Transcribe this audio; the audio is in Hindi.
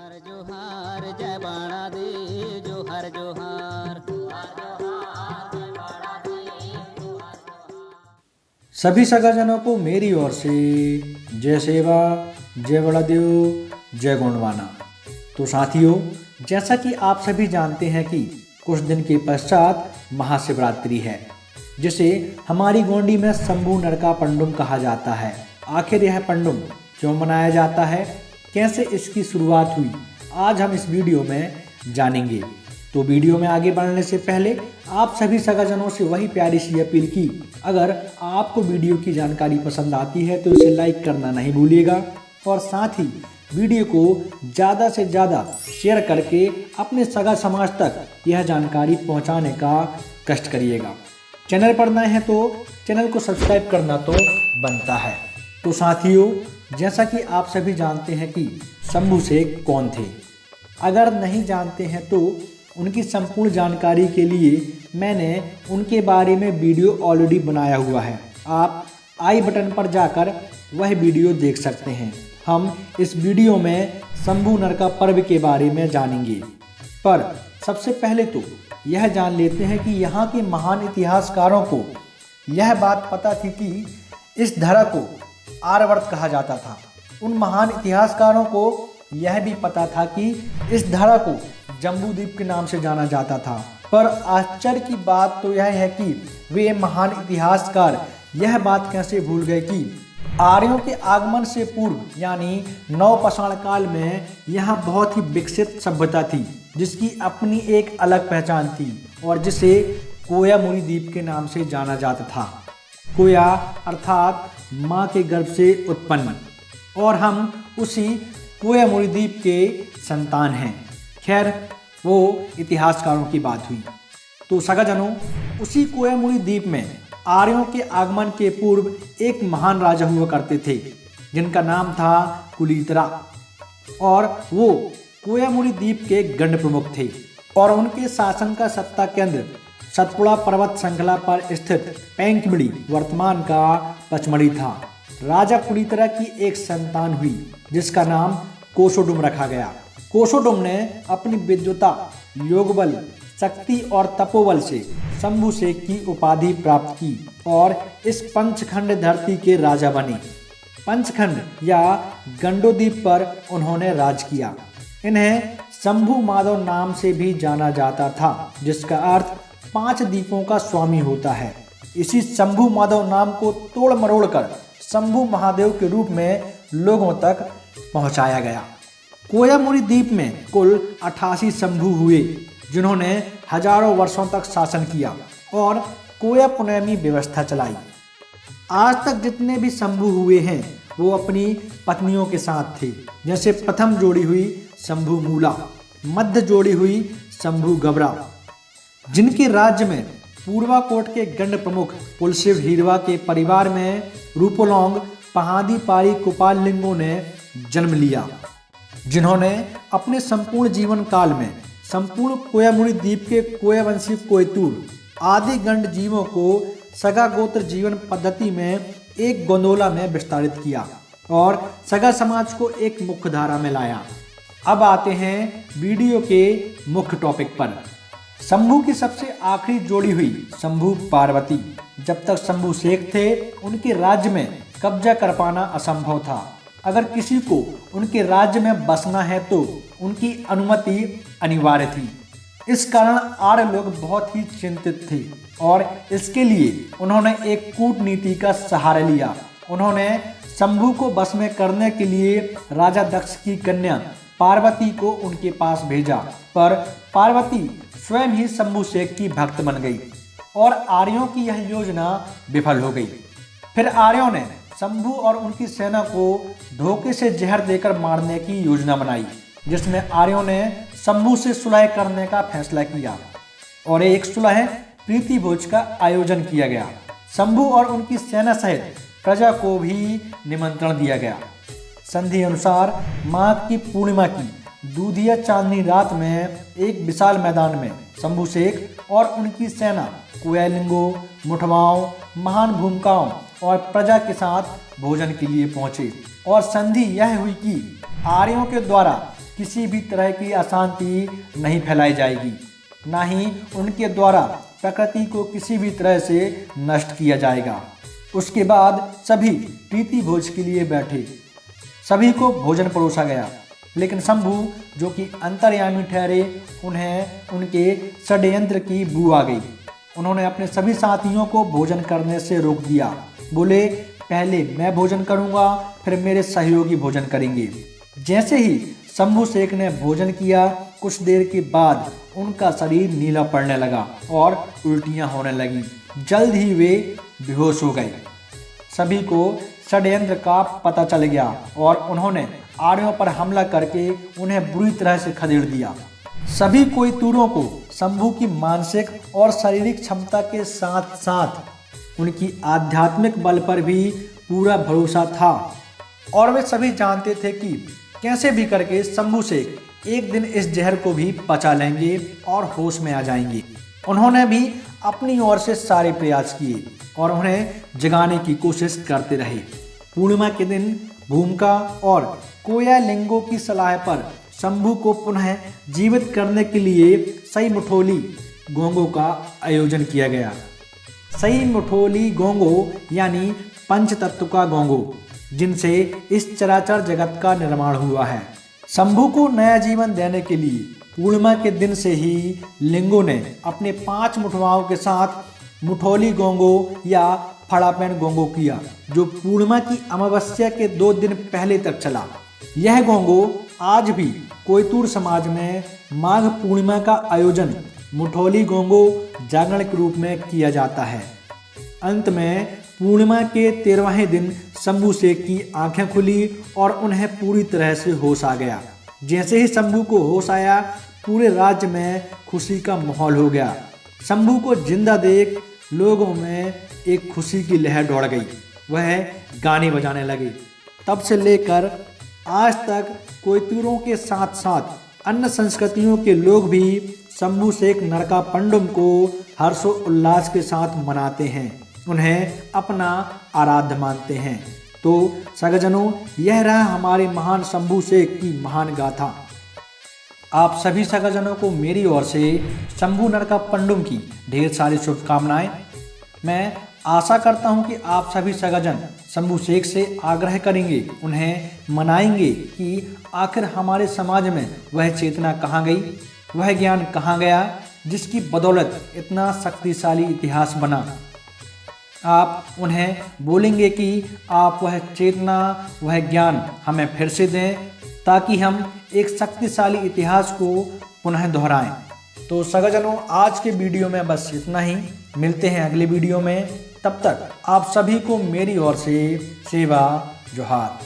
जोहार जय बाणा दे जोहार जोहार। सभी सगाजनों को मेरी ओर से जय सेवा, जय बड़ादेव, जय गोंडवाना। तो साथियों, जैसा कि आप सभी जानते हैं कि कुछ दिन के पश्चात महाशिवरात्रि है, जिसे हमारी गोंडी में शंभु नरका पंडुम कहा जाता है। आखिर यह पंडुम क्यों मनाया जाता है, कैसे इसकी शुरुआत हुई, आज हम इस वीडियो में जानेंगे। तो वीडियो में आगे बढ़ने से पहले आप सभी सगाजनों से वही प्यारी सी अपील की, अगर आपको वीडियो की जानकारी पसंद आती है तो इसे लाइक करना नहीं भूलिएगा और साथ ही वीडियो को ज़्यादा से ज़्यादा शेयर करके अपने सगा समाज तक यह जानकारी पहुंचाने का कष्ट करिएगा। चैनल पर नए हैं तो चैनल को सब्सक्राइब करना तो बनता है। तो साथियों, जैसा कि आप सभी जानते हैं कि शंभु शेख कौन थे। अगर नहीं जानते हैं तो उनकी संपूर्ण जानकारी के लिए मैंने उनके बारे में वीडियो ऑलरेडी बनाया हुआ है। आप आई बटन पर जाकर वह वीडियो देख सकते हैं। हम इस वीडियो में शंभु नरका पर्व के बारे में जानेंगे, पर सबसे पहले तो यह जान लेते हैं कि यहाँ के महान इतिहासकारों को यह बात पता थी कि इस धरा को आर्यवर्त कहा जाता था। उन महान इतिहासकारों को यह भी पता था कि इस धरा को जम्बूद्वीप के नाम से जाना जाता था। पर आश्चर्य की बात तो यह है कि वे महान इतिहासकार यह बात कैसे भूल गए कि आर्यों के आगमन से पूर्व यानी नवपाषाण काल में यहाँ बहुत ही विकसित सभ्यता थी, जिसकी अपनी एक अलग पहचान थी और जिसे कोयामुरी द्वीप के नाम से जाना जाता था। कोया अर्थात माँ के गर्भ से उत्पन्न, और हम उसी कोयामुरी द्वीप के संतान हैं। खैर, वो इतिहासकारों की बात हुई। तो सगाजनों, उसी कोयामुरी द्वीप में आर्यों के आगमन के पूर्व एक महान राजा हुआ करते थे, जिनका नाम था कुलीतरा, और वो कोयामुरी द्वीप के गण प्रमुख थे और उनके शासन का सत्ता केंद्र सतपुड़ा पर्वत श्रृंखला पर स्थित पैंकमिड़ी वर्तमान का पचमढ़ी था। राजा कुलीतरा की एक संतान हुई जिसका नाम कोसोडुम रखा गया। कोसोडुम ने अपनी विद्वता, योगबल, शक्ति और तपोबल से शंभु शेख की उपाधि प्राप्त की और इस पंचखंड धरती के राजा बने। पंचखंड या गंडोद्वीप पर उन्होंने राज किया। इन्हें शंभु माधव नाम से भी जाना जाता था, जिसका अर्थ 5 द्वीपों का स्वामी होता है। इसी शंभु माधव नाम को तोड़ मरोड़ कर शंभु महादेव के रूप में लोगों तक पहुंचाया गया। कोयामुरी द्वीप में कुल 88 शंभु हुए, जिन्होंने हजारों वर्षों तक शासन किया और कोया पुनैमी व्यवस्था चलाई। आज तक जितने भी शंभु हुए हैं वो अपनी पत्नियों के साथ थे। जैसे प्रथम जोड़ी हुई शंभु मूला, मध्य जोड़ी हुई शंभु गबरा, जिनके राज्य में पूर्वाकोट के गंड प्रमुख पुलसिव हीरवा के परिवार में रूपोलोंग पहादी पारी कुपाल लिंगों ने जन्म लिया, जिन्होंने अपने संपूर्ण जीवन काल में संपूर्ण कोयामुरी द्वीप के कोयावंशी कोयतूर आदि गंड जीवों को सगा गोत्र जीवन पद्धति में एक गोंदोला में विस्तारित किया और सगा समाज को एक मुख्य धारा में लाया। अब आते हैं वीडियो के मुख्य टॉपिक पर। शंभु की सबसे आखिरी जोड़ी हुई शंभु पार्वती। जब तक शंभु शेख थे, उनके राज्य में कब्जा कर पाना असंभव था। अगर किसी को उनके राज्य में बसना है तो उनकी अनुमति अनिवार्य थी। इस कारण आर्य लोग बहुत ही चिंतित थे और इसके लिए उन्होंने एक कूटनीति का सहारा लिया। उन्होंने शंभु को बस में करने के लिए राजा दक्ष की कन्या पार्वती को उनके पास भेजा, पर पार्वती स्वयं ही शंभु शेख की भक्त बन गई और आर्यों की यह योजना विफल हो गई। फिर आर्यों ने शंभु और उनकी सेना को धोखे से जहर देकर मारने की योजना बनाई, जिसमें आर्यों ने शंभु से सुलह करने का फैसला किया और एक सुलह प्रीति भोज का आयोजन किया गया। शंभु और उनकी सेना सहित प्रजा को भी निमंत्रण दिया गया। संधि अनुसार माघ की पूर्णिमा की दूधिया चांदनी रात में एक विशाल मैदान में शंभु शेख और उनकी सेना कोयालिंगों, मुठवाओं, महान भूमिकाओं और प्रजा के साथ भोजन के लिए पहुंचे और संधि यह हुई कि आर्यों के द्वारा किसी भी तरह की अशांति नहीं फैलाई जाएगी, ना ही उनके द्वारा प्रकृति को किसी भी तरह से नष्ट किया जाएगा। उसके बाद सभी प्रीति भोज के लिए बैठे। सभी को भोजन परोसा गया, लेकिन शंभु जो कि अंतर्यामी ठहरे, उन्हें उनके षड्यंत्र की बू आ गई। उन्होंने अपने सभी साथियों को भोजन करने से रोक दिया। बोले, पहले मैं भोजन करूंगा, फिर मेरे सहयोगी भोजन करेंगे। जैसे ही शंभु शेख ने भोजन किया, कुछ देर के बाद उनका शरीर नीला पड़ने लगा और उल्टियां होने लगी। जल्द ही वे बेहोश हो गए। सभी को षड्यंत्र का पता चल गया और उन्होंने आर्यों पर हमला करके उन्हें बुरी तरह से खदेड़ दिया। सभी कोयतूरों को शंभु की मानसिक और शारीरिक क्षमता के साथ साथ उनकी आध्यात्मिक बल पर भी पूरा भरोसा था और वे सभी जानते थे कि कैसे भी करके शंभु शेख एक दिन इस जहर को भी पचा लेंगे और होश में आ जाएंगे। उन्होंने भी अपनी ओर से सारे प्रयास किए और उन्हें जगाने की कोशिश करते रहे। पूर्णिमा के दिन भूमिका और कोयालिंगो की सलाह पर शंभु को पुनः जीवित करने के लिए सई मुठोली गोंगो का आयोजन किया गया। सई मुठोली गोंगो यानी पंच तत्व का गोंगो, जिनसे इस चराचर जगत का निर्माण हुआ है। शंभु को नया जीवन देने के लिए पूर्णिमा के दिन से ही लिंगो ने अपने 5 मुठवाओं के साथ मुठोली गोंगो या फड़ापेन गोंगो किया, जो पूर्णिमा की अमावस्या के 2 दिन पहले तक चला। यह गोंगो आज भी कोयतूर समाज में माघ पूर्णिमा का आयोजन मुठोली गोंगो जागरण के रूप में किया जाता है। अंत में पूर्णिमा के 13वें दिन शंभु शेख की आंखें खुली और उन्हें पूरी तरह से होश आ गया। जैसे ही शंभु को होश आया, पूरे राज्य में खुशी का माहौल हो गया। शंभु को जिंदा देख लोगों में एक खुशी की लहर दौड़ गई। वह गाने बजाने लगे। तब से लेकर आज तक कोयतूरों के साथ साथ अन्य संस्कृतियों के लोग भी शंभु शेख नरका पंडुम को हर्षोल्लास के साथ मनाते हैं, उन्हें अपना आराध्य मानते हैं। तो सगजनों, यह रहा हमारे महान शंभु शेख की महान गाथा। आप सभी सगजनों को मेरी ओर से शंभु नरका पंडुम की ढेर सारी शुभकामनाएं। मैं आशा करता हूं कि आप सभी सगजन शंभु शेख से आग्रह करेंगे, उन्हें मनाएंगे कि आखिर हमारे समाज में वह चेतना कहाँ गई, वह ज्ञान कहाँ गया, जिसकी बदौलत इतना शक्तिशाली इतिहास बना। आप उन्हें बोलेंगे कि आप वह चेतना, वह ज्ञान हमें फिर से दें, ताकि हम एक शक्तिशाली इतिहास को पुनः दोहराएं। तो सगजनों, आज के वीडियो में बस इतना ही। मिलते हैं अगले वीडियो में। तब तक आप सभी को मेरी ओर से सेवा जोहार।